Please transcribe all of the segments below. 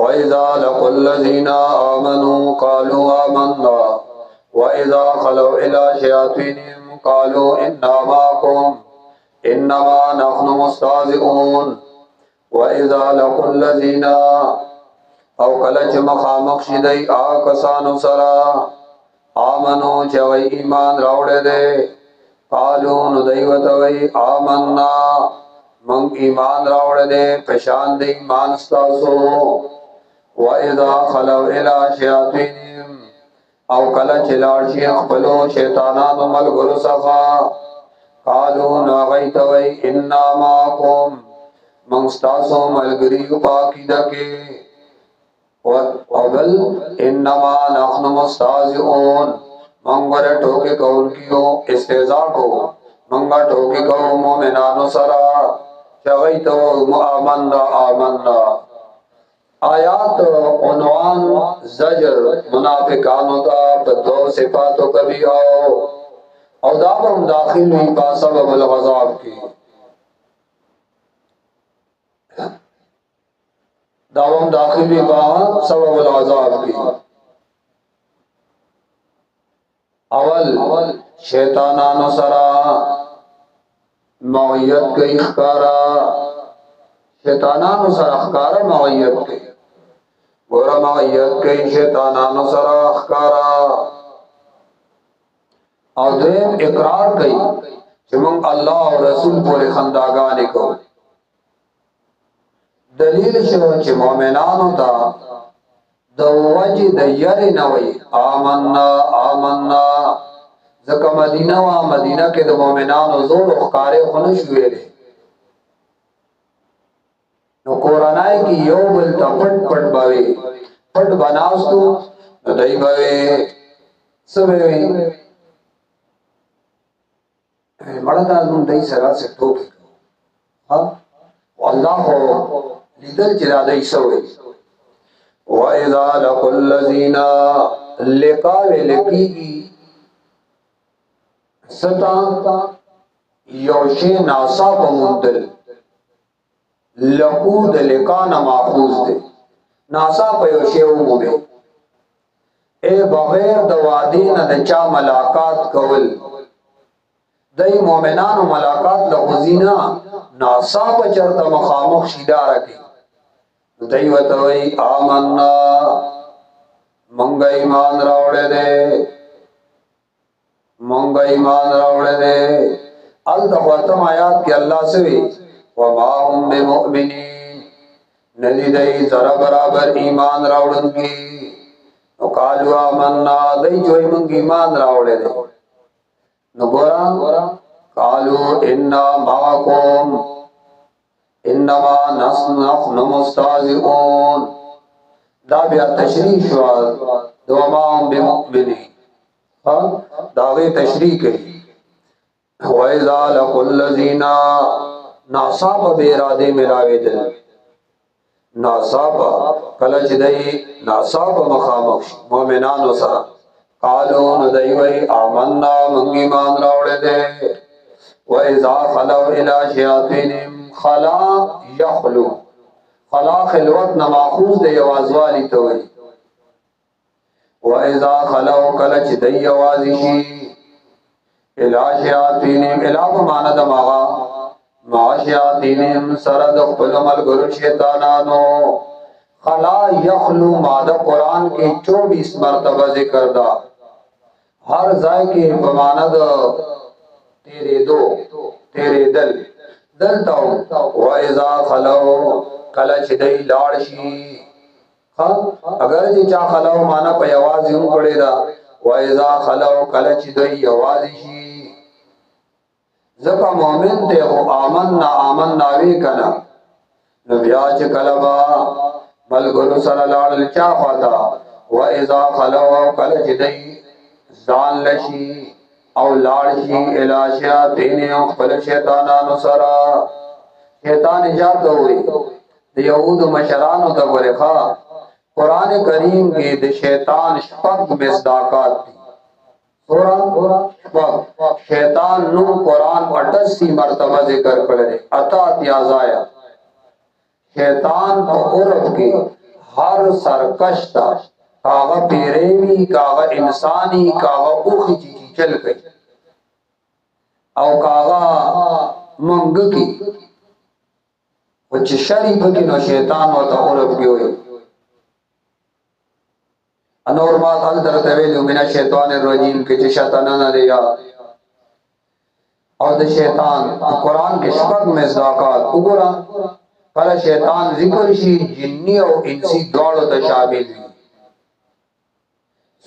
وَإِذَا لَقُوا الَّذِينَ آمَنُوا قَالُوا آمَنَّا وَإِذَا خَلَوْا إِلَى شَيَاطِينِهِمْ قَالُوا إِنَّا مَعَكُمْ إِنَّمَا نَحْنُ مُسْتَهْزِئُونَ وَإِذَا لَقُوا الَّذِينَ او کله چې مخامخ شي دی کسانو سره آمنو چې وی ایمان راوړی دی قالو نو دی ورته وی آمنا من ایمان راوړی دی پشان دی ایمان ستاسو واذا خلو الى شیاطینهم او کله چې لاړ شي خپلو شیطانانو ملګرو څخه قالو نو هغوی ته وی انا معکم من ستاسو ملګري یو په عقیده کې وَأَوَلْ إِنَّمَا نَحْنُ مُسْتَهْزِئُونَ منگوره ٹوکی کون کیو استهزاء کو منگا ٹوکی کو مومنانو سرا چغیتو آمنا آمنا آیات عنوان زجر منافقانو تا بدو صفاتو کبھی او دابم داخل ہوئی با سبب الغضاب کی داوم داخلی با سبب العذاب کی اول شیطانانو سرا معیت کئی اخکارا شیطانانو سرا اخکارا معیت کئی گورا معیت کئی شیطانانو سرا اخکارا او دیم اقرار کئی چمم اللہ و رسول پوری خنداگانی کو دلیل شو چې مؤمنانو ته د وجه د یری نه وي آمنا آمنا ځکه مدینه وا مدینه کې د مؤمنانو زور او ښکارې خونه شوې دي نو قرآنای کې یو بل ته پټ پټ باوي پټ بناستو نو دای باوي سوي مړه دا نو دای سره څه ټوکی ها والله لیدل چې دا دای سوي وَإِذَا لَقُوا الَّذِينَ لِقَاوِ لَقِيگی ستا یوشی ناسا بمندل لقو د لقانا ماخوذ دے ناسا پا یوشی امومے اے بغیر د وعدین د چا ملاقات کول دای مومنانو ملاقات لغزینا ناسا پا چرتا مخامخ شیدارا کی دای وتوی آمنا منگا ایمان راوڑے دے منگا ایمان راوڑے دے التخواتم آیات کی اللہ سوی وما هم بمؤمنین ندی دای ذرا برابر ایمان راوڑن کی نقالو آمنا دای جوئی منگ ایمان راوڑے دے نگورا قالو انا معاکم انما نحن مستهزئون دا بیا تشریح شو دوام بمؤمنین دا غي تشریح کړي وَإِذَا لَقُوا الَّذِينَ ناصاب بیراده ملاوي دل ناصاب کله چې دای ناصاب مخامخ مؤمنانو سره قالو ندای وی آمنا من ایمان راوړې ده وَإِذَا خَلَوْا إِلَى شَيَاطِينِهِمْ خلا یخلو خلا خلوت نماخوذ دے یوازوالی توی و اذا خلو کلچ دی یوازشی الہ شیاطینیم الہ بمانا دماغا ما شیاطینیم سرد اقبل ملگرو شیطانانو خلا یخلو مادہ قرآن کی 24 مرتبہ ذکر دا ہر ذائع کی بمانا دا تیرے دو تیرے دل دلتاو وَإِذَا خَلَوْا کلچ دی لارشی اگر جی چا خلو مانا پا یوازی ہم کڑی دا وَإِذَا خَلَوْا کلچ دی یوازی شی زکا مومن تے خو آمن ناوی کنا نبیاچ کلبا ملگلو سر لارل چا خواتا وَإِذَا خَلَوْا کلچ دی زان لشی او لارشی الہ شیاطین اخفل شیطانانو سرا شیطان اجاد ہوئی دی یهود مشرانو تا ورخا قرآن کریم کی دی شیطان شپک مصداقات دی سورہ شیطان نو قرآن 88 مرتبہ ذکر کرے اتا تیازایا شیطان پا عرف کی हर सरकश था, कागा पेरेवी, कागा इंसानी, कागा उखी चीची चल गई, और कागा मंग की वच शरीफ की नो शैतान होता उरब की हुई अनोर बात हल तरते वेलु मिना शैतान रजीम के शैतान न दिया और द शैतान कुरान के शबक में ज़ाकात उगरा कल शैतान जिक्र शी जिन्नी और इंसी दौड़ शामिल हुई।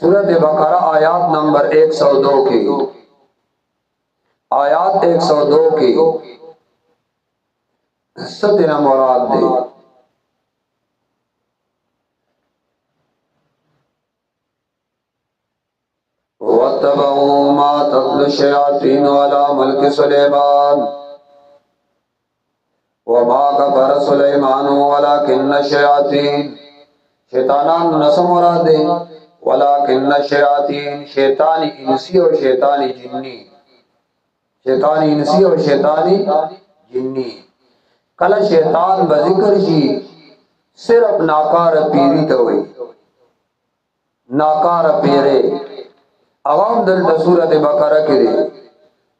सूरत बकरा आयात नंबर 102 की, आयात 102 की सतना मुराद दे। वत्तबऊ मा तत्लु शयातीन अला मुल्क सुलेमान वमा कफर सुलेमान वलाकिन्न शयातीन, शैतानान नसम मुराद दे, वलाकिन्न शयातीन शैतानी इंसी और शैतानी जिन्नी, शैतानी इंसी और शैतानी जिन्नी। कल शैतान बजिक्र जी सिर्फ नाकार पीरी तो हुई, नाकार पीरे अवाम दल सूरत बकरा के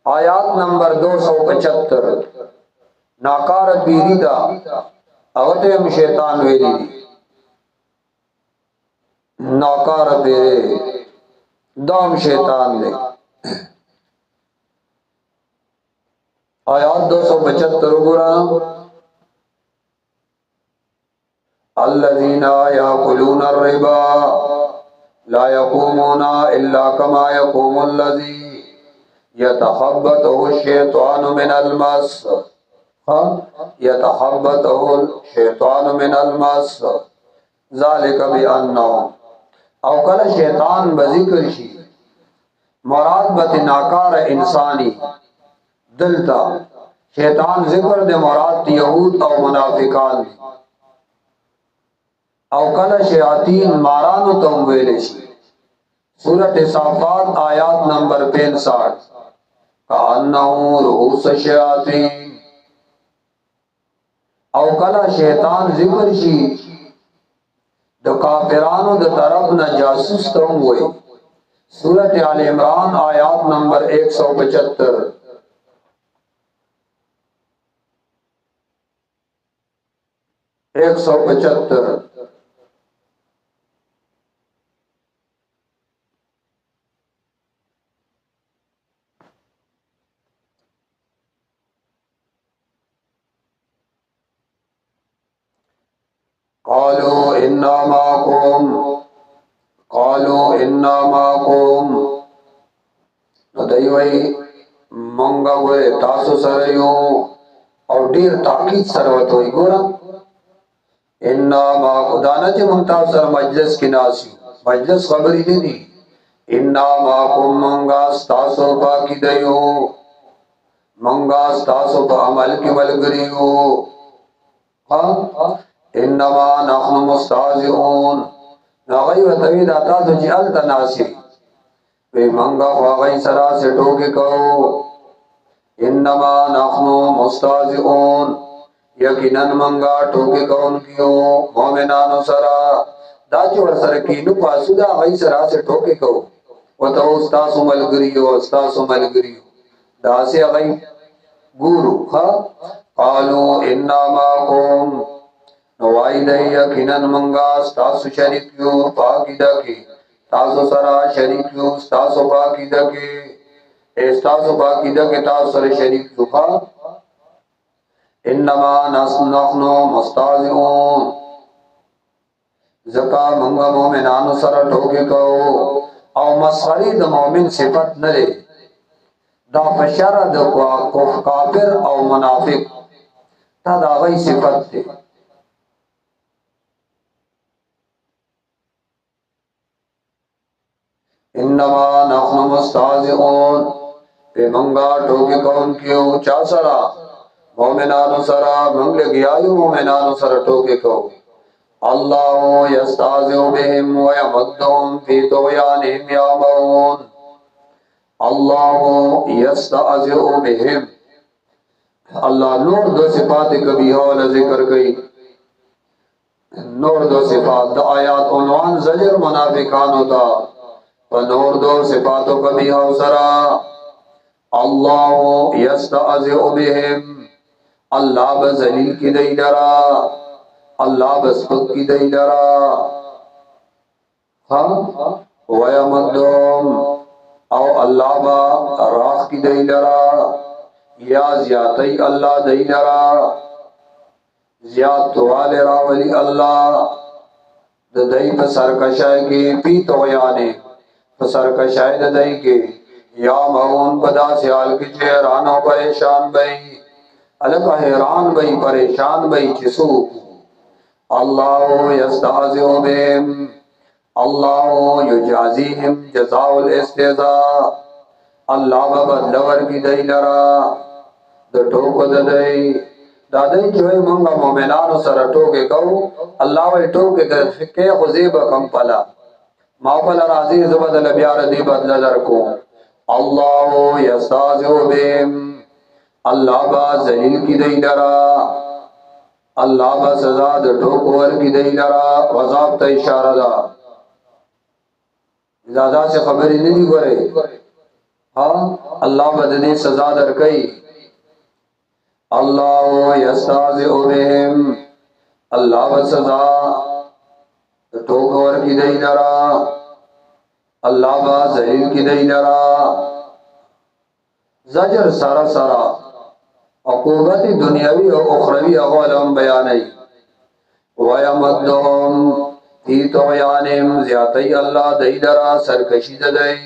आयात नंबर 275 नाकार पीरी दा अवते हम शैतान वेली नाकार पीरे दाम शैतान ने। आयात 275 गुरा अल्लज़ीना याकुलूना रिबा ला यक़ूमूना इल्ला कमा यक़ूमुल्लज़ी यतखब्बतहु शैतानु मिनल मस, यतखब्बतहु शैतानु मिनल मस ज़ालिका बिअन्नहुम। औ कल शैतान बज़िक्र शी मुराद बत नाकार इंसानी दिलता, शैतान जिक्र दे मुराद यहूद और मुनाफिकान अवकल शयातीन मारानो तुम वेले शी। सूरत साफात आयात नंबर 65 का अन्नहु रूस शयातीन अवकल शैतान जिक्र शी द काफिरानो द तरफ न जासूस तुम हुए। सूरत आल इमरान आयात नंबर 175 175 कालो इन्ना माकुम, कालो इन्ना माकुम नदई मंगा हुए तासु सरयो और ढेर ताकीद सरवत हुई गोरा इन्ना माकु दाना चे मुमताज सर मजलिस की नासी मजलिस खबरी दे दी इन्ना माकुम मंगा तासु बाकी दयो मंगा तासु बा अमल की मलगरियो हाँ इन्नमा नहनु मुस्ताज़िऊन नगई व तवीद आता तो जिअल तनासी वे मंगा ख्वागई सरा से टोके कहो इन्नमा नहनु मुस्ताज़िऊन यकीनन मंगा टोके कौन कियो मोमिनानो सरा दाची वर सर की नु पासुदा गई सरा से टोके कहो व तो उस्तासु मलगरियो उस्तासु मलगरियो दासे गई गुरु खा कालो इन्नमा कुम यकीनन मंगा तासु शरीकियो पाकीदा के तासु सरा शरीकियो तासु पाकीदा के तासु पाकीदा के तासु सर शरीकियो पा इन्नमा नहनु मुस्ताज़िऊन ज़का मंगा मोमिनानु सरा ठोके कहो और मसखरी द मोमिन सिफत नरे दा फशरा द काफिर और मुनाफिक ता दा गई सिफत थे। इन्नमा नहनु मुस्ताज़िऊन पे मंगा टोके कौन कियो चासरा मोमिनानु सरा मंगले गियायु मोमिनानु सरा टोके कहो अल्लाहु यस्ताज़िउ बिहिम व यमुद्दुहुम फी तुग़यानिहिम यामहून अल्लाहु यस्ताज़िउ बिहिम अल्लाह नूर दो सिफात कबीहा वाला जिक्र गई नूर दो सिफात द आयात उन्वान जजर मुनाफिकान होता व नूर दो सिफातों कभी हौसरा अल्लाह यस्तअज़िउ बिहिम अल्लाह बजलील की दई डरा अल्लाह बसबुक की दई डरा हाँ वयमद्दुम औ अल्लाह बा राख की दई डरा या ज्यातई अल्लाह दई डरा ज्यात वाले रावली अल्लाह द दई पर सरकशाई के पी तो याने पर सरकशाई द दई के या मऊन बदा सियाल की चेहरानो परेशान बई अलग हैरान बई परेशान बई चिसू अल्लाह यस्ताज़िउ बिहिम अल्लाह युजाज़िहिम जज़ाउल इस्तिज़ा अल्लाह बदलवर की दई लरा द टोको द दई दादई जोई मंगा मोमिनानो सर टोके कहू अल्लाह वे टोके के खुजीब कम पला मापल राजी जबदल ब्यार दी बदल को अल्लाह यस्ताज़िउ बिहिम अल्लाह बा जलील की दई लरा अल्लाह बा सजा द टोकोर की दई लरा वज़ाब त इशारा दा ज़्यादा से खबरी नहीं करे हाँ अल्लाह बदनी सजा दर कई अल्लाह यस्ताज़िउ बिहिम अल्लाह ब सजा टोकोर की दई लरा अल्लाह बा जलील की दई लरा जजर सारा सारा अक़ूबत दुनियावी और उखरवी अगवालम बयानई वयमद्दुम फी तुग़यानिहिम ज़्यातई अल्लाह दई दरा सरकशी दई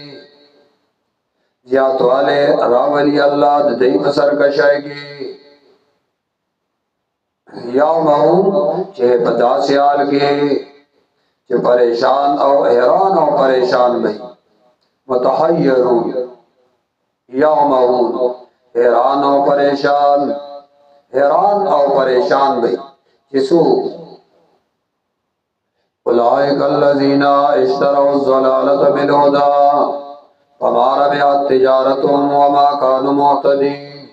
ज़्यात वाले रावली अल्लाह दई पर सरकशाएगी या महूम चे पदा सियाल के चे परेशान और हैरान और परेशान भई मुतहय्यरून या महूम हैरान और परेशान भई जिसू उलाइकल्लज़ीना इश्तरौ ज़लालत बिल हुदा फमा रबिहत तिजारतुहुम वमा कानू मुहतदीन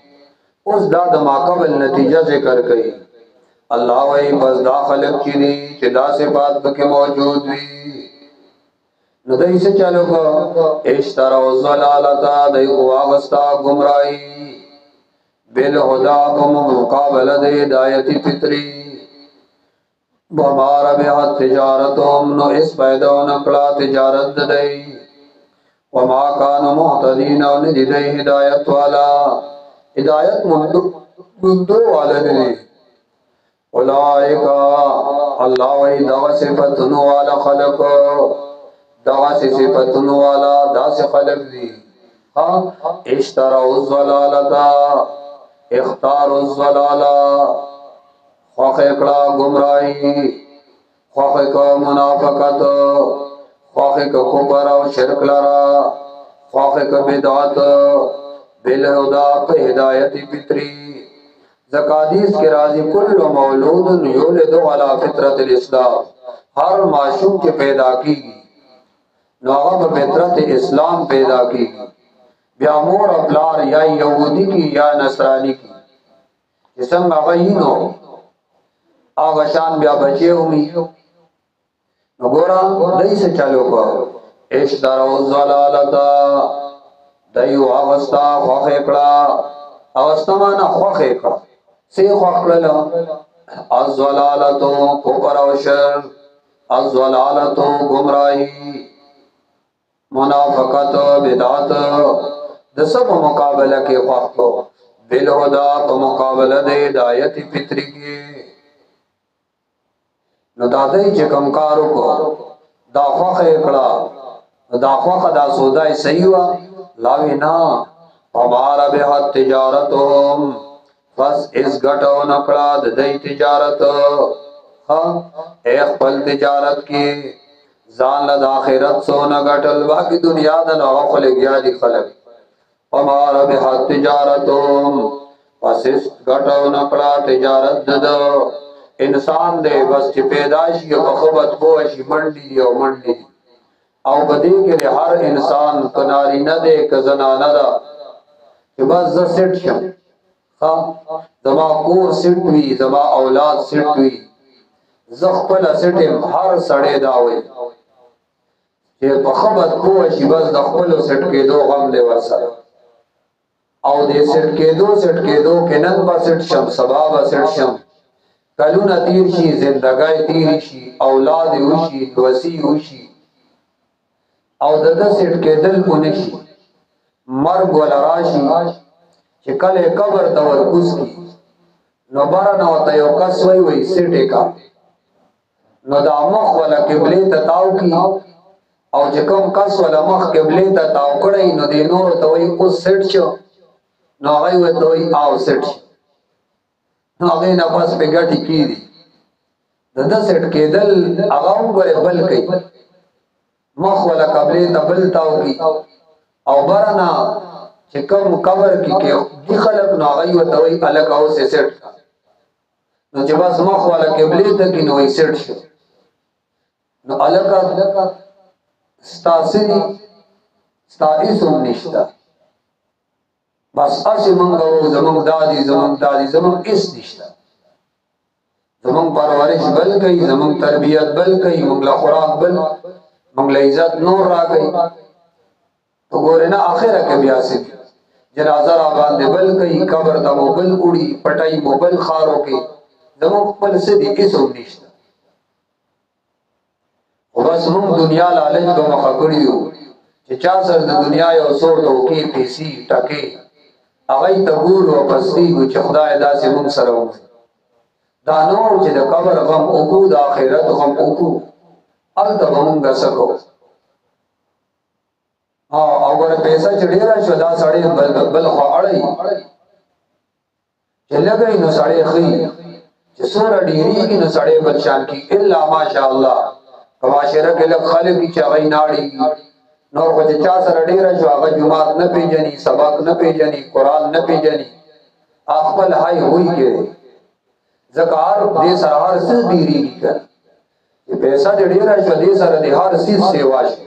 उस दाद माकबल नतीजा जिक्र कई अल्लाह वही बस दाखलक चीनी चिदा से बात के मौजूद भी नदई से चलो को इश्तरौ ज़लालता दई वागस्ता गुमराही बिल हुदा को मुकाबला दे हिदायती फित्री बमार बिहत तिजारतुहुम नो इस पैदा नकला तिजारत दई वमा कानु मुहतदीन निधि दई हिदायत वाला हिदायत मुंदो वाले ने उलाइका अल्लाह वही दवा सिफतन वाला खलक दवा सिफतन वाला दा से खलक दी हाँ इश्तरौ ज़लालता इख्तारु ज़लाला ख्वाखिकड़ा गुमराही ख्वाखिक मुनाफकत ख्वाखिक कुफर और शिरक लरा ख्वाखिक बिदात बिलहुदा पे हिदायती फित्री ज़कादीस के राजी कुल्लु मौलूद युलिदु अला फित्रतिल इस्लाम हर माशूम के पैदा की नौब फित्रत इस्लाम पैदा की ब्यामोर अपलार या यहूदी की या नसरानी की जिसम अगहीनो आगशान ब्या बचे हुमी नगोरा दई से चलो को इश्तरौ ज़लालता दई वागस्ता ख्वाखिकड़ा अवस्था माना ख्वाखिकड़ा से ख्वाखिकड़ा अज़्ज़लालतो कुफर और शर अज़्ज़लालतो गुमराही मुनाफकत बिदात द सब मुकाबला के ख्वाखो बिलहुदा तो मुकाबला दे हिदायती फित्री की न दादई चे कमकारों को दाखवा खेकड़ा दाखवा का दा सौदा सही हुआ लावी ना हमारा बेहद तिजारत होम बस इस घटो नकड़ा दई तिजारत हाँ एक पल तिजारत की जान लद आखिरत सो न घटल बाकी दुनिया दन अखल गया दी खलक हमारा बेहद तिजारत होम बस इस घटो नकड़ा तिजारत दो इंसान दे बस ची पैदाइश या बखबत बोशी मंडी या मंडी आओ बदी के हर इंसान कनारी न दे क ज़नाना दा कि बस ज सेट शम हाँ जमा कोर सेट हुई जमा औलाद सेट हुई زخپل سټم هر سړی دا وي چې په خبرت کوه شي بس د خپل سټ کېدو غم دی ورسره او دې سټ کېدو کې نن با سټ شم سبا با سټ شم کلونه تیر شي زندګۍ تیر شي اولاد وشي وسی وشي او د سټ کېدل ونشي مرګ ولا راشي چې کله قبر ته ورکوس کی نو بارنه وته یو کس وای سټه کا نو دا مخ ولا قبله ته تاو کی او چې کوم کس ولا مخ قبله ته تاو کړی نو دې نور ته وای او سټ شو نو هغه وته وای او سټ نو هغه نه پاس په ګټي کیږي د سټ کېدل هغه وګوره بل کوي مخ ولا قبله ته بل تاو کی او برنا چې کوم قبر کې دي خلک نو هغه وته وای الګ او سټ نو چې بس مخ ولا قبله ته کې نو سټ شو نو الګ ستاسو نشتا بس اسی منگو زمان دادی اس نشتا زمان پرورش بل گئی زمان تربیت بل گئی منگلا خوراک بل منگلا عزت نور را گئی تو گورے نا آخرہ کے بیاسی جنازہ را باندے بل گئی قبر تا مو بل اڑی پٹائی مو بل خارو کے زمان پل سے دی اسو نشتا بس مونږ دنیا لالچ به مخ کړیو چې چا سر د دنیا یو څو ټوکی پیسي ټکي هغه ته ګور او پستی چې خدای داسې مونږ سره و دا نور چې د قبر غم او کو د آخرت غم او کو الته مونږ سکو او ګره پیسې چې ډیره شو دا سړی بل خو اړای چې لګای نو سړی خي چې سور ډیری نو سړی بل شان کی الا ماشاء الله معاشره کې له خلک چې هغه ناړي نور خو چې چا سره ډیره شو هغه جمعات نه پیژني سبق نه پیژني قران نه پیژني خپل هاي وای کې زکار دې سره هر څه ډیری کړ چې پیسې ډیره شو دې سره دې هر څه سیوا شي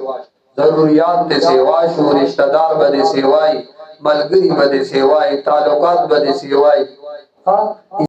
ضرورت ته سیوا شو رشتہ دار به سیوای ملګری به سیوای تعلقات به سیوای